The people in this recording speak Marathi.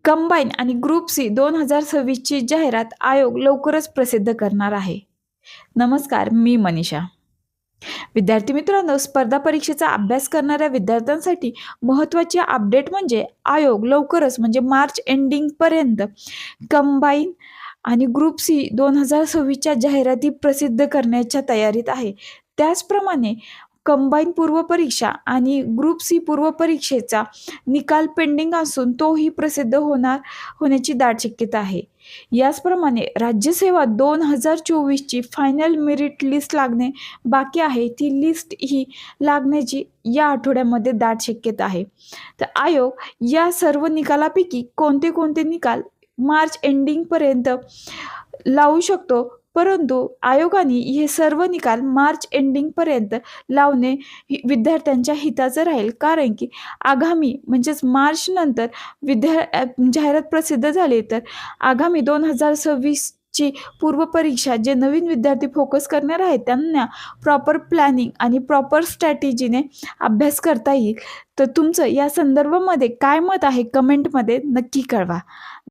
कंबाईन आणि ग्रुप सी 2026ची जाहिरात आयोग लवकरच प्रसिद्ध करणार आहे. नमस्कार, मी मनीषा. विद्यार्थी मित्रांनो, स्पर्धा परीक्षेचा अभ्यास करणाऱ्या विद्यार्थ्यांसाठी महत्त्वाची अपडेट म्हणजे आयोग लवकरच म्हणजे मार्च एंडिंगपर्यंत कंबाईन आणि ग्रुप सी 2026च्या जाहिराती प्रसिद्ध करण्याच्या तयारीत आहे. त्याचप्रमाणे कंबाईन पूर्वपरीक्षा आणि ग्रुप सी पूर्वपरीक्षेचा निकाल पेंडिंग असून तोही प्रसिद्ध होण्याची दाट शक्यता आहे. याचप्रमाणे राज्यसेवा 2024ची फायनल मेरिट लिस्ट लागणे बाकी आहे. ती लिस्ट ही लागण्याची या आठवड्यामध्ये दाट शक्यता आहे. तर आयोग या सर्व निकालापैकी कोणते कोणते निकाल मार्च एंडिंगपर्यंत लावू शकतो, परंतु आयोगाने हे सर्व निकाल मार्च एंडिंगपर्यंत लावणे विद्यार्थ्यांच्या हिताचं राहील. कारण की आगामी म्हणजेच मार्च नंतर जाहिरात प्रसिद्ध झाली तर आगामी 2026ची पूर्वपरीक्षा जे नवीन विद्यार्थी फोकस करणार आहेत त्यांना प्रॉपर प्लॅनिंग आणि प्रॉपर स्ट्रॅटेजीने अभ्यास करता येईल. तर तुमचं या संदर्भामध्ये काय मत आहे कमेंटमध्ये नक्की कळवा.